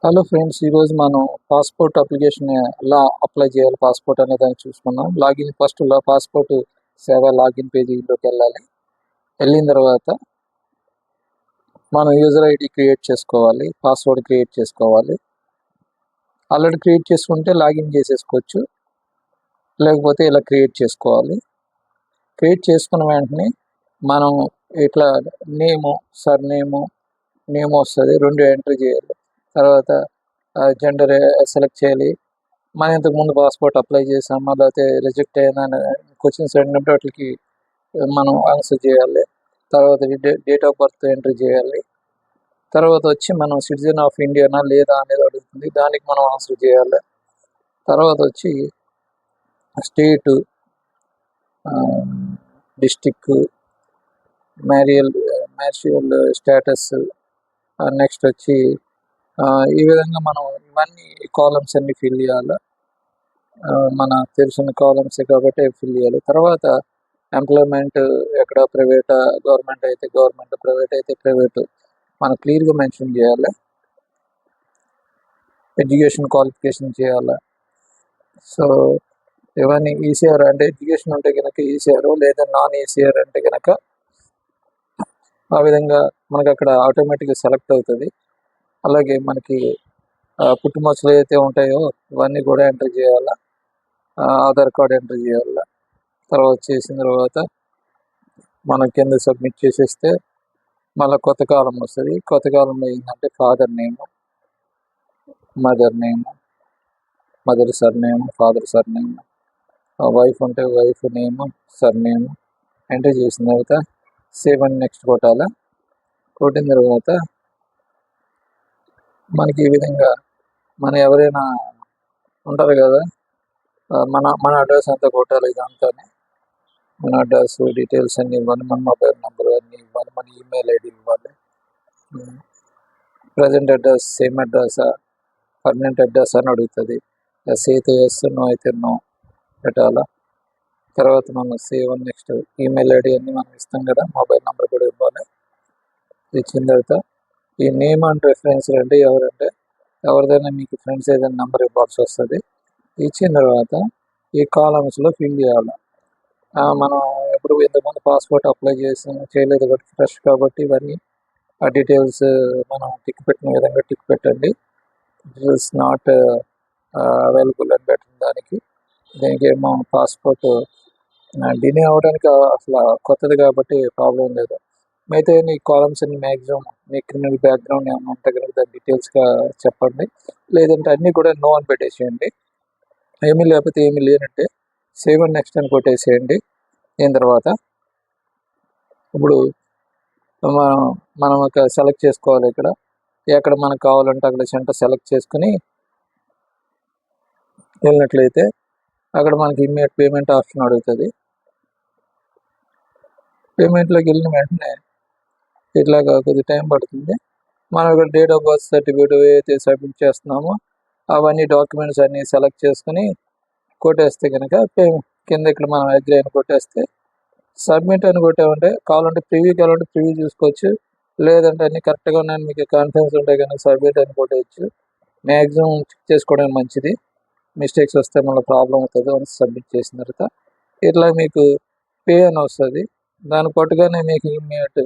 Hello friends, ఈరోజు మనం passport application ఎలా అప్లై చేయాలి పాస్పోర్ట్ అనే దాన్ని చూసుకున్నాం. ఫస్ట్ పాస్పోర్ట్ సేవ లాగిన్ పేజీలోకి వెళ్ళాలి. వెళ్ళిన తర్వాత మనం యూజర్ ఐడి క్రియేట్ చేసుకోవాలి, పాస్వర్డ్ క్రియేట్ చేసుకోవాలి. ఆల్రెడీ క్రియేట్ చేసుకుంటే లాగిన్ చేసేసుకోవచ్చు, లేకపోతే ఇలా క్రియేట్ చేసుకోవాలి. క్రియేట్ చేసుకున్న వెంటనే మనం ఇట్లా నేమ్ వస్తుంది, 2 ఎంట్రీ చేయాలి. తర్వాత జెండర్ సెలెక్ట్ చేయాలి. మనం ఇంతకుముందు పాస్పోర్ట్ అప్లై చేసామా, లేకపోతే రిజెక్ట్ అయినా క్వశ్చన్స్ అడిగినప్పుడు వాటికి మనం ఆన్సర్ చేయాలి. తర్వాత డేట్ ఆఫ్ బర్త్ ఎంట్రీ చేయాలి. తర్వాత వచ్చి మనం సిటిజన్ ఆఫ్ ఇండియానా లేదా అనేది అడుగుతుంది, దానికి మనం ఆన్సర్ చేయాలి. తర్వాత వచ్చి స్టేటు, డిస్టిక్, మ్యారియల్ స్టేటస్, నెక్స్ట్ వచ్చి ఈ విధంగా మనం ఇవన్నీ కాలమ్స్ అన్ని ఫిల్ చేయాలి. మన తెలిసిన కాలమ్స్ కాబట్టి ఫిల్ చేయాలి. తర్వాత ఎంప్లాయ్మెంట్ ఎక్కడ, ప్రైవేటా, గవర్నమెంట్ అయితే గవర్నమెంట్, ప్రైవేట్ అయితే ప్రైవేట్ మనం క్లియర్గా మెన్షన్ చేయాలి. ఎడ్యుకేషన్ క్వాలిఫికేషన్ చేయాలి. సో ఇవన్నీ ఈసీఆర్ అంటే ఎడ్యుకేషన్ ఉంటే కనుక ఈసీఆర్, లేదా నాన్ ఈసీఆర్ అంటే కనుక ఆ విధంగా మనకు అక్కడ ఆటోమేటిక్గా సెలెక్ట్ అవుతుంది. అలాగే మనకి పుట్టుమచ్చలు ఏవైతే ఉంటాయో ఇవన్నీ కూడా ఎంటర్ చేయాలా. ఆధార్ కార్డ్ ఎంటర్ చేయాలా. తర్వాత చేసిన తర్వాత మనం కింద సబ్మిట్ చేసేస్తే మళ్ళీ కొత్త కాలం వస్తుంది. కొత్త కాలంలో ఏంటంటే father name, mother name, mother surname, father surname, wife ఉంటే వైఫ్ నేమ్, సర్నేమ్ ఎంటర్ చేసిన తర్వాత సేవ్ అండ్ నెక్స్ట్ కొట్టాలి. కొట్టిన తర్వాత మనకి ఈ విధంగా మన ఎవరైనా ఉంటారు కదా, మన అడ్రస్ అంతా కొట్టాలి. ఇదంతా మన అడ్రస్ డీటెయిల్స్ అన్నీ ఇవ్వాలి, మన మొబైల్ నెంబర్ అన్నీ ఇవ్వాలి, మన ఈమెయిల్ ఐడి ఇవ్వాలి. ప్రజెంట్ అడ్రస్ సేమ్ అడ్రసా, పర్మనెంట్ అడ్రస్ అని అడుగుతుంది. ఎస్ అయితే ఎస్, నో అయితే నో పెట్టాలా. తర్వాత మనం save and next email ID అన్నీ మనం ఇస్తాం కదా, మొబైల్ నెంబర్ కూడా ఇవ్వాలి. ఇచ్చిన తర్వాత ఈ నేమ్ అండ్ రెఫరెన్స్ అంటే ఎవరిదైనా మీకు ఫ్రెండ్స్ ఏదైనా నెంబర్ ఇవ్వాల్సి వస్తుంది. ఇచ్చిన తర్వాత ఈ కాలమ్స్లో ఫిల్ చేయాలి. మనం ఎప్పుడు ఇంతకుముందు పాస్పోర్ట్ అప్లై చేయలేదు కాబట్టి ఫ్రెష్ కాబట్టి ఇవన్నీ ఆ డీటెయిల్స్ మనం టిక్ పెట్టిన విధంగా టిక్ పెట్టండి. ఇట్స్ నాట్ అవైలబుల్ అని పెట్టిన దీనికి ఏమో పాస్పోర్ట్ డిలే అవ్వడానికి అసలు కొత్తది కాబట్టి ప్రాబ్లం లేదు. మిగతా ఈ కాలమ్స్ అన్ని మ్యాక్సిమం మీ క్రిమినల్ బ్యాక్గ్రౌండ్ ఏమైనా ఉంటే కనుక దాని డీటెయిల్స్గా చెప్పండి. లేదంటే అన్నీ కూడా నో అని పెట్టేసేయండి. ఏమీ లేకపోతే ఏమీ లేనంటే సేవ్ అండ్ నెక్స్ట్ అని కొట్టేసేయండి. దీని తర్వాత ఇప్పుడు మనం ఒక సెలెక్ట్ చేసుకోవాలి. ఎక్కడ మనకు కావాలంటే అక్కడ సెంటర్ సెలెక్ట్ చేసుకుని వెళ్ళినట్లయితే అక్కడ మనకి ఇమ్మీడియట్ పేమెంట్ ఆప్షన్ అడుగుతుంది. పేమెంట్లోకి వెళ్ళిన వెంటనే ఇట్లాగా కొద్ది టైం పడుతుంది. మనం ఇక్కడ డేట్ ఆఫ్ బర్త్ సర్టిఫికేట్ ఏదైతే సబ్మిట్ చేస్తున్నామో అవన్నీ డాక్యుమెంట్స్ అన్నీ సెలెక్ట్ చేసుకుని కొట్టేస్తే కనుక కింద ఇక్కడ మనం అగ్రీ అని కొట్టేస్తే సబ్మిట్ అని కొట్టామంటే కావాలంటే ప్రివ్యూ చూసుకోవచ్చు. లేదంటే అన్ని కరెక్ట్గా ఉన్నాయని మీకు కాన్ఫిడెన్స్ ఉంటే కనుక సబ్మిట్ అని కొట్టేయచ్చు. మ్యాక్సిమం చెక్ చేసుకోవడం మంచిది. మిస్టేక్స్ వస్తే మళ్ళీ ప్రాబ్లం అవుతుంది. వన్స్ సబ్మిట్ చేసిన తర్వాత ఇట్లా మీకు పే అని వస్తుంది. దాన్ని కొట్టగానే మీకు ఇమ్మీడియట్